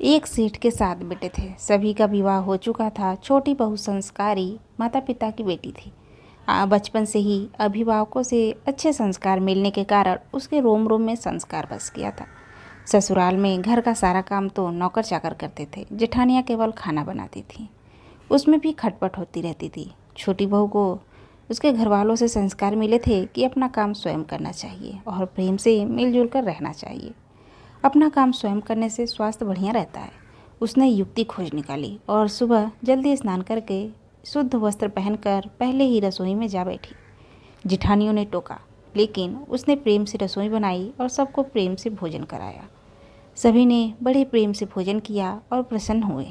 एक सेठ के 7 बेटे थे। सभी का विवाह हो चुका था। छोटी बहू संस्कारी माता पिता की बेटी थी। बचपन से ही अभिभावकों से अच्छे संस्कार मिलने के कारण उसके रोम रोम में संस्कार बस गया था। ससुराल में घर का सारा काम तो नौकर चाकर करते थे। जेठानियाँ केवल खाना बनाती थीं। उसमें भी खटपट होती रहती थी। छोटी बहू को उसके घर वालों से संस्कार मिले थे कि अपना काम स्वयं करना चाहिए और प्रेम से मिलजुल कर रहना चाहिए। अपना काम स्वयं करने से स्वास्थ्य बढ़िया रहता है। उसने युक्ति खोज निकाली और सुबह जल्दी स्नान करके शुद्ध वस्त्र पहनकर पहले ही रसोई में जा बैठी। जिठानियों ने टोका, लेकिन उसने प्रेम से रसोई बनाई और सबको प्रेम से भोजन कराया। सभी ने बड़े प्रेम से भोजन किया और प्रसन्न हुए।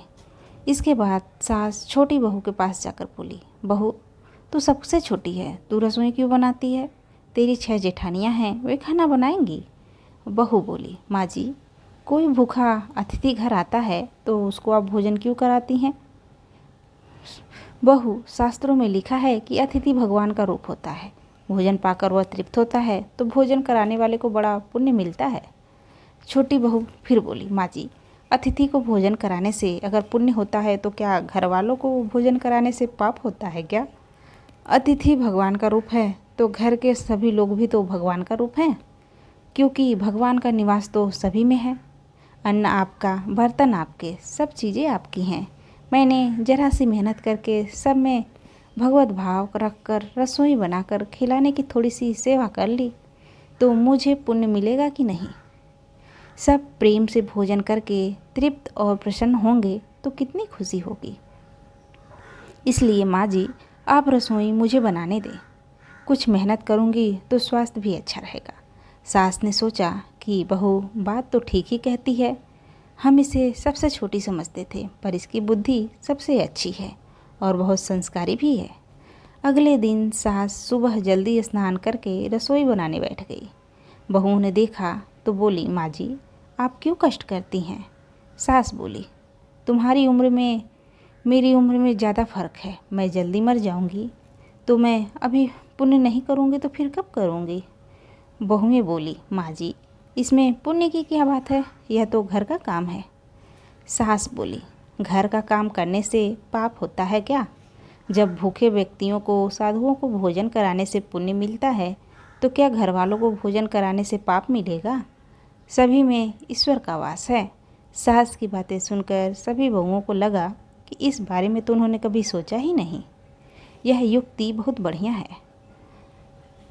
इसके बाद सास छोटी बहू के पास जाकर बोली, बहू, तू सबसे छोटी है, तू रसोई क्यों बनाती है? तेरी 6 जेठानियाँ हैं, वे खाना बनाएंगी। बहू बोली, माँ जी, कोई भूखा अतिथि घर आता है तो उसको आप भोजन क्यों कराती हैं? बहू, शास्त्रों में लिखा है कि अतिथि भगवान का रूप होता है। भोजन पाकर वह तृप्त होता है तो भोजन कराने वाले को बड़ा पुण्य मिलता है। छोटी बहू फिर बोली, माँ जी, अतिथि को भोजन कराने से अगर पुण्य होता है तो क्या घर वालों को भोजन कराने से पाप होता है क्या? अतिथि भगवान का रूप है तो घर के सभी लोग भी तो भगवान का रूप हैं, क्योंकि भगवान का निवास तो सभी में है। अन्न आपका, बर्तन आपके, सब चीज़ें आपकी हैं। मैंने जरा सी मेहनत करके सब में भगवत भाव रखकर रसोई बनाकर खिलाने की थोड़ी सी सेवा कर ली तो मुझे पुण्य मिलेगा कि नहीं? सब प्रेम से भोजन करके तृप्त और प्रसन्न होंगे तो कितनी खुशी होगी। इसलिए माँ जी, आप रसोई मुझे बनाने दें। कुछ मेहनत करूँगी तो स्वास्थ्य भी अच्छा रहेगा। सास ने सोचा कि बहू बात तो ठीक ही कहती है। हम इसे सबसे छोटी समझते थे, पर इसकी बुद्धि सबसे अच्छी है और बहुत संस्कारी भी है। अगले दिन सास सुबह जल्दी स्नान करके रसोई बनाने बैठ गई। बहू ने देखा तो बोली, माँ जी, आप क्यों कष्ट करती हैं? सास बोली, तुम्हारी उम्र में मेरी उम्र में ज़्यादा फ़र्क है। मैं जल्दी मर जाऊंगी तो मैं अभी पुण्य नहीं करूंगी तो फिर कब करूंगी? बहुएं बोली, माँ जी, इसमें पुण्य की क्या बात है, यह तो घर का काम है। सास बोली, घर का काम करने से पाप होता है क्या? जब भूखे व्यक्तियों को, साधुओं को भोजन कराने से पुण्य मिलता है तो क्या घर वालों को भोजन कराने से पाप मिलेगा? सभी में ईश्वर का वास है। सास की बातें सुनकर सभी बहुओं को लगा कि इस बारे में तो उन्होंने कभी सोचा ही नहीं। यह युक्ति बहुत बढ़िया है।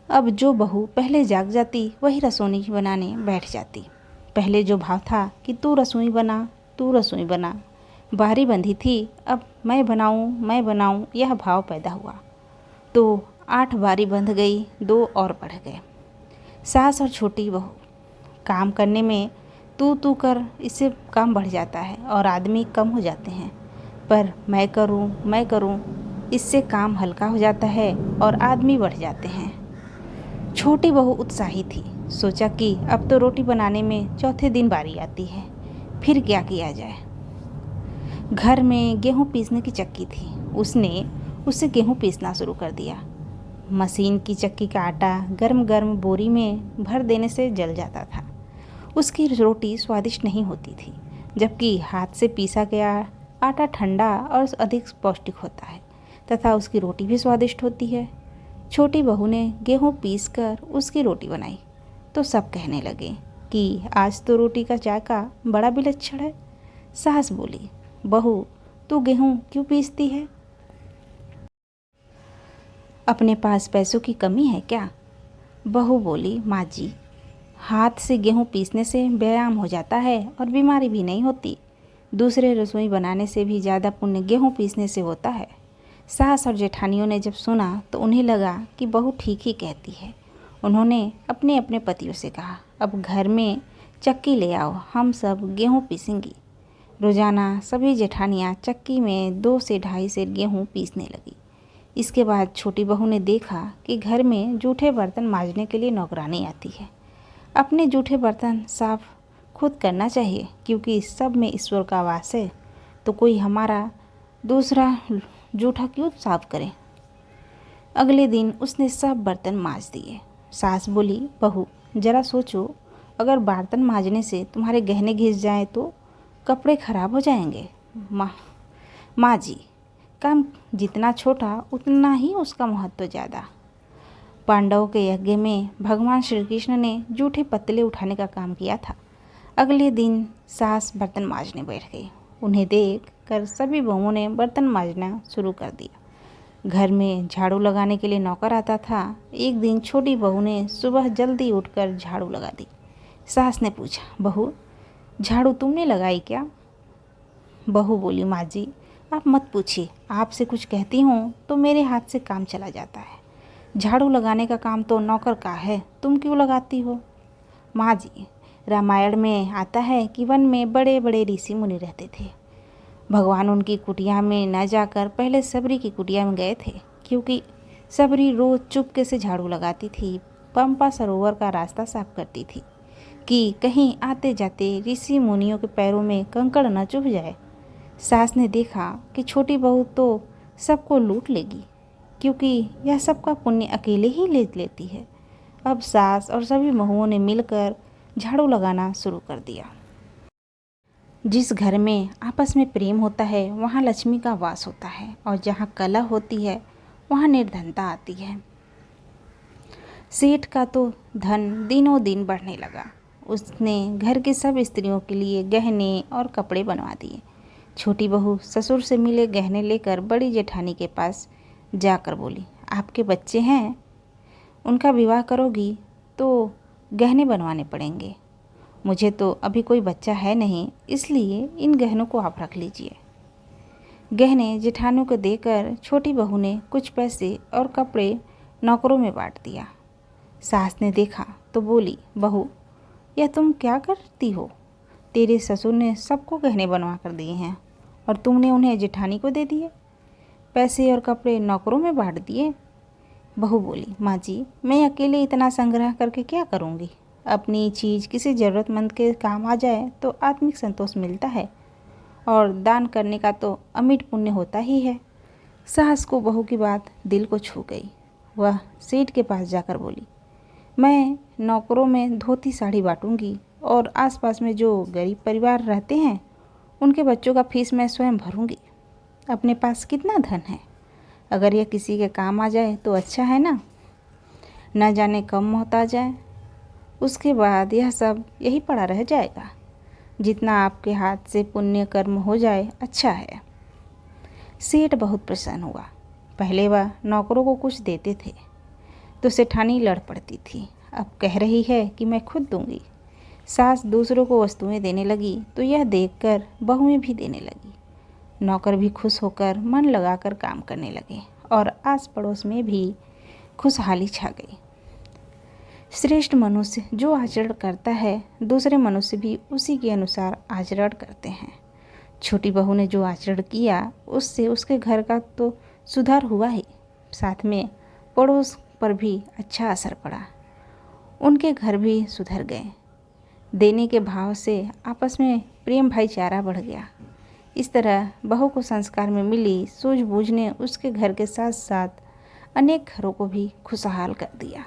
अब जो बहू पहले जाग जाती वही रसोई बनाने बैठ जाती। पहले जो भाव था कि तू रसोई बना, तू रसोई बना, बारी बंधी थी, अब मैं बनाऊं, यह भाव पैदा हुआ तो 8 बारी बंध गई, 2 और बढ़ गए। सास और छोटी बहू काम करने में तू कर, इससे काम बढ़ जाता है और आदमी कम हो जाते हैं। पर मैं करूं, इससे काम हल्का हो जाता है और आदमी बढ़ जाते हैं। छोटी बहू उत्साही थी। सोचा कि अब तो रोटी बनाने में चौथे दिन बारी आती है, फिर क्या किया जाए। घर में गेहूं पीसने की चक्की थी। उसने उससे गेहूं पीसना शुरू कर दिया। मशीन की चक्की का आटा गर्म गर्म बोरी में भर देने से जल जाता था। उसकी रोटी स्वादिष्ट नहीं होती थी, जबकि हाथ से पीसा गया आटा ठंडा और अधिक पौष्टिक होता है तथा उसकी रोटी भी स्वादिष्ट होती है। छोटी बहू ने गेहूं पीसकर उसकी रोटी बनाई तो सब कहने लगे कि आज तो रोटी का जायका बड़ा विलक्षण है। सास बोली, बहू, तू गेहूं क्यों पीसती है? अपने पास पैसों की कमी है क्या? बहू बोली, माँ जी, हाथ से गेहूं पीसने से व्यायाम हो जाता है और बीमारी भी नहीं होती। दूसरे रसोई बनाने से भी ज़्यादा पुण्य गेहूं पीसने से होता है। सास और जेठानियों ने जब सुना तो उन्हें लगा कि बहू ठीक ही कहती है। उन्होंने अपने अपने पतियों से कहा, अब घर में चक्की ले आओ, हम सब गेहूं पीसेंगी। रोज़ाना सभी जेठानियाँ चक्की में 2 से 2.5 सेर गेहूँ पीसने लगी। इसके बाद छोटी बहू ने देखा कि घर में जूठे बर्तन मांजने के लिए नौकरानी आती है। अपने जूठे बर्तन साफ खुद करना चाहिए, क्योंकि सब में ईश्वर का वास है, तो कोई हमारा दूसरा जूठा क्यों साफ करे। अगले दिन उसने सब बर्तन मांज दिए। सास बोली, बहू, जरा सोचो, अगर बर्तन मांजने से तुम्हारे गहने घिस जाए तो कपड़े खराब हो जाएंगे। माँ जी, काम जितना छोटा उतना ही उसका महत्व ज़्यादा। पांडवों के यज्ञ में भगवान श्री कृष्ण ने जूठे पत्तले उठाने का काम किया था। अगले दिन सास बर्तन मांजने बैठ गई। उन्हें देख कर सभी बहुओं ने बर्तन मांजना शुरू कर दिया। घर में झाड़ू लगाने के लिए नौकर आता था। एक दिन छोटी बहू ने सुबह जल्दी उठकर झाड़ू लगा दी। सास ने पूछा, बहू, झाड़ू तुमने लगाई क्या? बहू बोली, माँ जी, आप मत पूछिए, आपसे कुछ कहती हूँ तो मेरे हाथ से काम चला जाता है। झाड़ू लगाने का काम तो नौकर का है, तुम क्यों लगाती हो? माँ जी, रामायण में आता है कि वन में बड़े बड़े ऋषि मुनि रहते थे। भगवान उनकी कुटिया में न जाकर पहले सबरी की कुटिया में गए थे, क्योंकि सबरी रोज चुपके से झाड़ू लगाती थी, पंपा सरोवर का रास्ता साफ करती थी कि कहीं आते जाते ऋषि मुनियों के पैरों में कंकड़ न चुभ जाए। सास ने देखा कि छोटी बहू तो सबको लूट लेगी, क्योंकि यह सबका पुण्य अकेले ही ले लेती है। अब सास और सभी बहुओं ने मिलकर झाड़ू लगाना शुरू कर दिया। जिस घर में आपस में प्रेम होता है वहाँ लक्ष्मी का वास होता है, और जहाँ कलह होती है वहाँ निर्धनता आती है। सेठ का तो धन दिनों दिन बढ़ने लगा। उसने घर की सब स्त्रियों के लिए गहने और कपड़े बनवा दिए। छोटी बहू ससुर से मिले गहने लेकर बड़ी जेठानी के पास जाकर बोली, आपके बच्चे हैं, उनका विवाह करोगी तो गहने बनवाने पड़ेंगे। मुझे तो अभी कोई बच्चा है नहीं, इसलिए इन गहनों को आप रख लीजिए। गहने जेठानियों को देकर छोटी बहू ने कुछ पैसे और कपड़े नौकरों में बांट दिया। सास ने देखा तो बोली, बहू, यह तुम क्या करती हो? तेरे ससुर ने सबको गहने बनवा कर दिए हैं और तुमने उन्हें जेठानी को दे दिए। पैसे और कपड़े नौकरों में बांट दिए। बहू बोली, माँ जी, मैं अकेले इतना संग्रह करके क्या करूँगी? अपनी चीज़ किसी ज़रूरतमंद के काम आ जाए तो आत्मिक संतोष मिलता है, और दान करने का तो अमिट पुण्य होता ही है। सास को बहू की बात दिल को छू गई। वह सेठ के पास जाकर बोली, मैं नौकरों में धोती साड़ी बांटूंगी और आसपास में जो गरीब परिवार रहते हैं उनके बच्चों का फीस मैं स्वयं भरूंगी। अपने पास कितना धन है, अगर यह किसी के काम आ जाए तो अच्छा है ना, न जाने कब मौत आ जाए। उसके बाद यह सब यही पड़ा रह जाएगा। जितना आपके हाथ से पुण्य कर्म हो जाए अच्छा है। सेठ बहुत प्रसन्न हुआ। पहले वह नौकरों को कुछ देते थे तो सेठानी लड़ पड़ती थी, अब कह रही है कि मैं खुद दूंगी। सास दूसरों को वस्तुएं देने लगी तो यह देखकर बहुएं भी देने लगी। नौकर भी खुश होकर मन लगाकर काम करने लगे और आस पड़ोस में भी खुशहाली छा गई। श्रेष्ठ मनुष्य जो आचरण करता है दूसरे मनुष्य भी उसी के अनुसार आचरण करते हैं। छोटी बहू ने जो आचरण किया उससे उसके घर का तो सुधार हुआ ही, साथ में पड़ोस पर भी अच्छा असर पड़ा। उनके घर भी सुधर गए। देने के भाव से आपस में प्रेम भाईचारा बढ़ गया। इस तरह बहू को संस्कार में मिली सूझबूझ ने उसके घर के साथ साथ अनेक घरों को भी खुशहाल कर दिया।